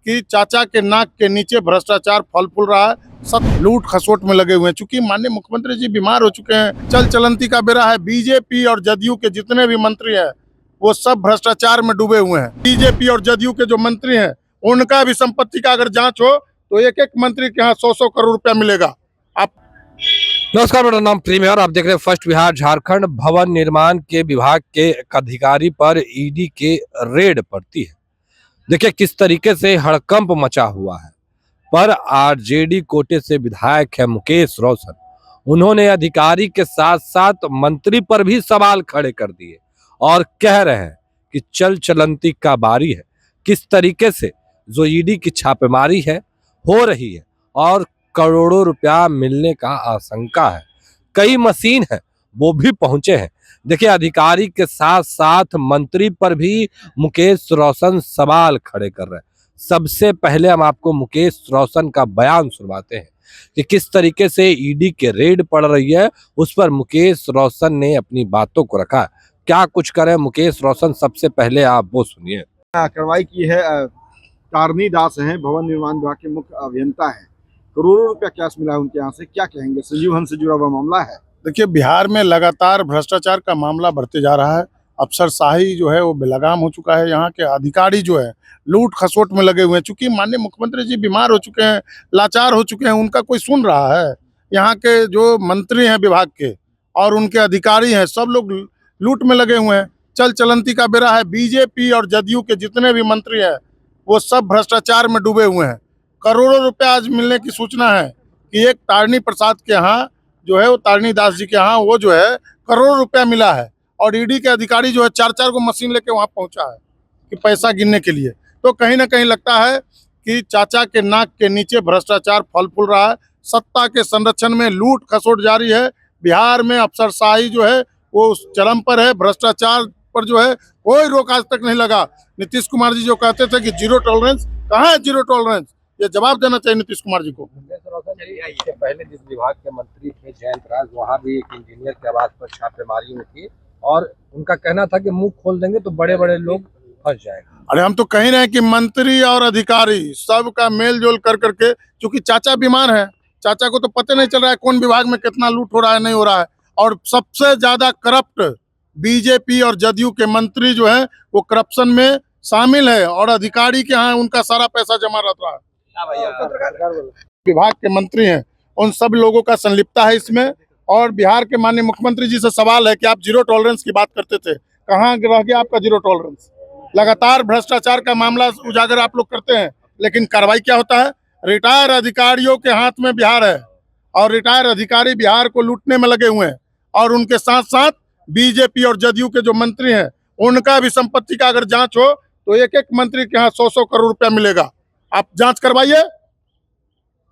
कि चाचा के नाक के नीचे भ्रष्टाचार फल फूल रहा है। सब लूट खसोट में लगे हुए हैं। चूंकि माननीय मुख्यमंत्री जी बीमार हो चुके हैं, चल चलंती का बेरा है। बीजेपी और जदयू के जितने भी मंत्री हैं वो सब भ्रष्टाचार में डूबे हुए हैं। बीजेपी और जदयू के जो मंत्री हैं उनका भी संपत्ति का अगर जांच हो तो एक एक मंत्री के यहाँ 100-100 करोड़ रुपया मिलेगा। आप नमस्कार, मेरा नाम प्रीमियर, आप देख रहे हैं फर्स्ट बिहार झारखंड। भवन निर्माण के विभाग के एक अधिकारी पर ईडी के रेड पड़ती है। देखिए किस तरीके से हड़कंप मचा हुआ है। पर आरजेडी कोटे से विधायक है मुकेश रोशन, उन्होंने अधिकारी के साथ साथ मंत्री पर भी सवाल खड़े कर दिए और कह रहे हैं कि चल चलंती का बारी है। किस तरीके से जो ईडी की छापेमारी है हो रही है और करोड़ों रुपया मिलने का आशंका है। कई मशीन है वो भी पहुंचे हैं। देखिए अधिकारी के साथ साथ मंत्री पर भी मुकेश रोशन सवाल खड़े कर रहे हैं। सबसे पहले हम आपको मुकेश रोशन का बयान सुनवाते हैं कि किस तरीके से ईडी के रेड पड़ रही है। उस पर मुकेश रोशन ने अपनी बातों को रखा। क्या कुछ करे मुकेश रोशन, सबसे पहले आप वो सुनिए। कार्रवाई की है। तारनी दास हैं, भवन निर्माण विभाग के मुख्य अभियंता हैं। करोड़ों रुपया कैश मिला है उनके यहाँ से, क्या कहेंगे? संजीव हंस से जुड़ा हुआ मामला है। देखिए, बिहार में लगातार भ्रष्टाचार का मामला बढ़ते जा रहा है। अफसरशाही जो है वो बेलगाम हो चुका है। यहाँ के अधिकारी जो है लूट खसोट में लगे हुए हैं। चूंकि माननीय मुख्यमंत्री जी बीमार हो चुके हैं, लाचार हो चुके हैं, उनका कोई सुन रहा है? यहाँ के जो मंत्री हैं विभाग के और उनके अधिकारी हैं, सब लोग लूट में लगे हुए हैं। चल चलंती का बेरा है। बीजेपी और जदयू के जितने भी मंत्री हैं वो सब भ्रष्टाचार में डूबे हुए हैं। करोड़ों रुपया आज मिलने की सूचना है कि एक तारनी प्रसाद के यहाँ जो है वो तारनी दास जी के यहाँ वो जो है करोड़ों रुपया मिला है। और ईडी के अधिकारी जो है 4-4 को मशीन लेके वहाँ पहुँचा है कि पैसा गिनने के लिए। तो कहीं ना कहीं लगता है कि चाचा के नाक के नीचे भ्रष्टाचार फल फूल रहा है। सत्ता के संरक्षण में लूट खसोट जारी है। बिहार में अफसरशाही जो है वो चरम पर है। भ्रष्टाचार पर जो है कोई रोक आज तक नहीं लगा। नीतीश कुमार जी जो कहते थे कि जीरो टॉलरेंस, कहाँ है जीरो टॉलरेंस? ये जवाब देना चाहिए नीतीश कुमार जी को। इससे पहले जिस विभाग के मंत्री थे जयंत राज, वहाँ भी एक इंजीनियर के आवास पर छापेमारी हुई थी और उनका कहना था कि मुंह खोल देंगे तो बड़े बड़े लोग फंस जाएंगे। अरे हम तो कह रहे हैं कि मंत्री और अधिकारी सबका मेल जोल कर करके, क्योंकि चाचा बीमार है, चाचा को तो पता नहीं चल रहा है कौन विभाग में कितना लूट हो रहा है, नहीं हो रहा है। और सबसे ज्यादा करप्ट बीजेपी और जदयू के मंत्री जो है वो करप्शन में शामिल है और अधिकारी के यहाँ उनका सारा पैसा जमा रहता है। विभाग के मंत्री हैं उन सब लोगों का संलिप्तता है इसमें। और बिहार के माननीय मुख्यमंत्री जी से सवाल है कि आप जीरो टॉलरेंस की बात करते थे, कहाँ रह गया आपका जीरो टॉलरेंस? लगातार भ्रष्टाचार का मामला उजागर आप लोग करते हैं, लेकिन कार्रवाई क्या होता है? रिटायर अधिकारियों के हाथ में बिहार है और रिटायर अधिकारी बिहार को लूटने में लगे हुए हैं। और उनके साथ साथ बीजेपी और जदयू के जो मंत्री हैं उनका भी संपत्ति का अगर जांच हो तो एक एक मंत्री के यहाँ 100-100 करोड़ रुपया मिलेगा। आप जांच करवाइए।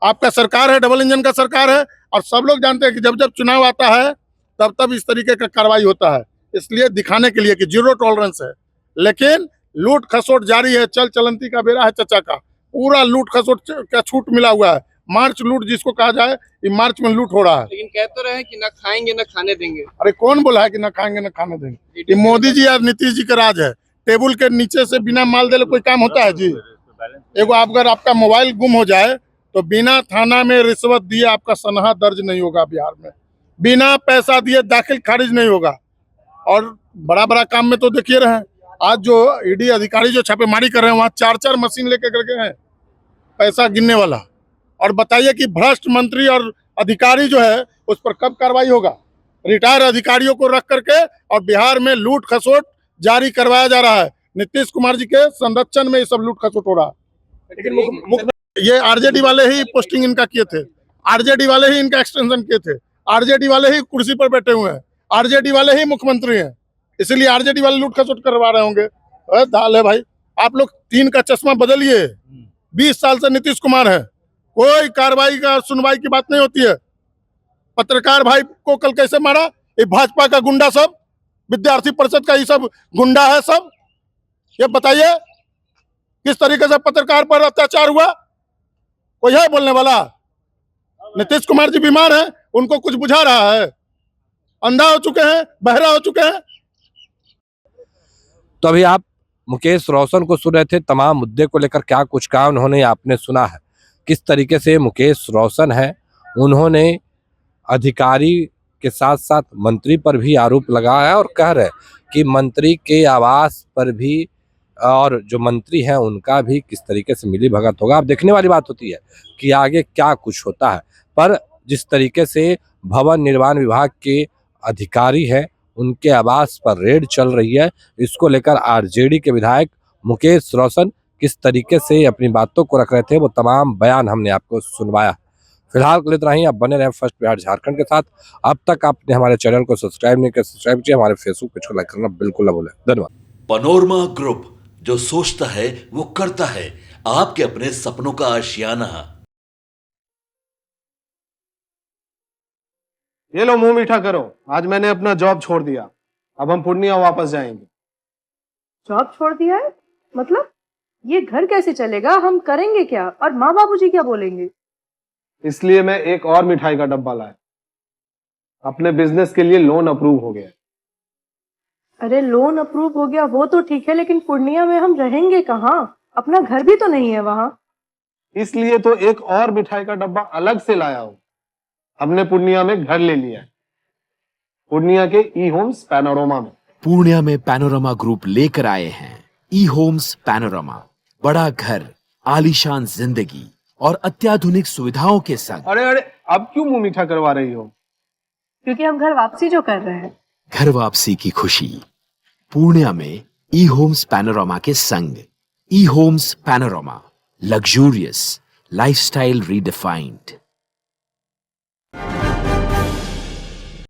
आपका सरकार है, डबल इंजन का सरकार है। और सब लोग जानते हैं कि जब जब चुनाव आता है तब तब इस तरीके का कार्रवाई होता है। इसलिए दिखाने के लिए कि जीरो टॉलरेंस है, लेकिन लूट खसोट जारी है। चल चलंती का बेरा है चचा का। पूरा लूट खसोट का छूट मिला हुआ है। मार्च लूट जिसको कहा जाए, ये मार्च में लूट हो रहा है। लेकिन कह तो रहे हैं कि न खाएंगे न खाने देंगे। अरे कौन बोला है कि न खाएंगे न खाने देंगे? ये मोदी जी और नीतीश जी का राज है। टेबल के नीचे से बिना माल दे कोई काम होता है जी? एगो अगर आपका मोबाइल गुम हो जाए तो बिना थाना में रिश्वत दिए आपका सनहा दर्ज नहीं होगा बिहार में। बिना पैसा दिए दाखिल खारिज नहीं होगा। और बड़ा बड़ा काम में तो देखिए रहे, आज जो ईडी अधिकारी जो छापेमारी कर रहे हैं वहाँ 4-4 मशीन लेके करके हैं पैसा गिनने वाला। और बताइए कि भ्रष्ट मंत्री और अधिकारी जो है उस पर कब कार्रवाई होगा? रिटायर अधिकारियों को रख करके और बिहार में लूट खसोट जारी करवाया जा रहा है। नीतीश कुमार जी के संरक्षण में ये सब लूट खसोट हो रहा है। लेकिन ये आरजेडी वाले ही पोस्टिंग इनका किए थे, आरजेडी वाले ही इनका एक्सटेंशन किए थे, आरजेडी वाले ही कुर्सी पर बैठे हुए हैं, आरजेडी वाले ही मुख्यमंत्री हैं। इसलिए आरजेडी वाले लूट खसोट करवा रहे होंगे। दाल है भाई, आप लोग 3 का चश्मा बदलिए। 20 साल से नीतीश कुमार है, कोई कार्रवाई का सुनवाई की बात नहीं होती है। पत्रकार भाई को कल कैसे मारा? ये भाजपा का गुंडा सब, विद्यार्थी परिषद का ये सब गुंडा है सब। ये बताइए किस तरीके से पत्रकार पर अत्याचार हुआ? कोई है बोलने वाला? नीतीश कुमार जी बीमार हैं, उनको कुछ बुझा रहा है? अंधा हो चुके हैं, बहरा हो चुके हैं। तो अभी आप मुकेश रोशन को सुन रहे थे। तमाम मुद्दे को लेकर क्या कुछ कहा उन्होंने, आपने सुना है। किस तरीके से मुकेश रोशन है, उन्होंने अधिकारी के साथ साथ मंत्री पर भी आरोप लगाया है और कह रहे कि मंत्री के आवास पर भी और जो मंत्री हैं उनका भी किस तरीके से मिली भगत होगा। अब देखने वाली बात होती है कि आगे क्या कुछ होता है। पर जिस तरीके से भवन निर्माण विभाग के अधिकारी हैं, उनके आवास पर रेड चल रही है, इसको लेकर आरजेडी के विधायक मुकेश रोशन किस तरीके से अपनी बातों को रख रहे थे, वो तमाम बयान हमने आपको सुनवाया। फिलहाल के लिए इतना ही। आप बने रहें फर्स्ट बिहार झारखंड के साथ। अब तक आपने हमारे चैनल को सब्सक्राइब नहीं किया, सब्सक्राइब कीजिए। हमारे फेसबुक पेज को लाइक करना बिल्कुल ना भूलें। धन्यवाद। पनोरमा ग्रुप, जो सोचता है वो करता है। आपके अपने सपनों का आशियाना। ये लो, मुंह मीठा करो। आज मैंने अपना जॉब छोड़ दिया। अब हम पूर्णिया वापस जाएंगे। जॉब छोड़ दिया है? मतलब ये घर कैसे चलेगा? हम करेंगे क्या? और माँ बाबूजी क्या बोलेंगे? इसलिए मैं एक और मिठाई का डब्बा लाया। अपने बिजनेस के लिए लोन अप्रूव हो गया। अरे लोन अप्रूव हो गया वो तो ठीक है, लेकिन पूर्णिया में हम रहेंगे कहाँ? अपना घर भी तो नहीं है वहाँ। इसलिए तो एक और मिठाई का डब्बा अलग से लाया हूँ। हमने पूर्णिया में घर ले लिया है, पूर्णिया के ई होम्स पैनोरमा में। पूर्णिया में पैनोरमा ग्रुप लेकर आए हैं ई होम्स पैनोरमा। बड़ा घर, आलीशान जिंदगी और अत्याधुनिक सुविधाओं के संग। अरे अरे, अब क्यों मुंह मीठा करवा रही हो? क्योंकि हम घर वापसी जो कर रहे हैं। घर वापसी की खुशी पूर्णिया में ई होम्स पैनोरमा के संग। E homes panorama, luxurious lifestyle redefined.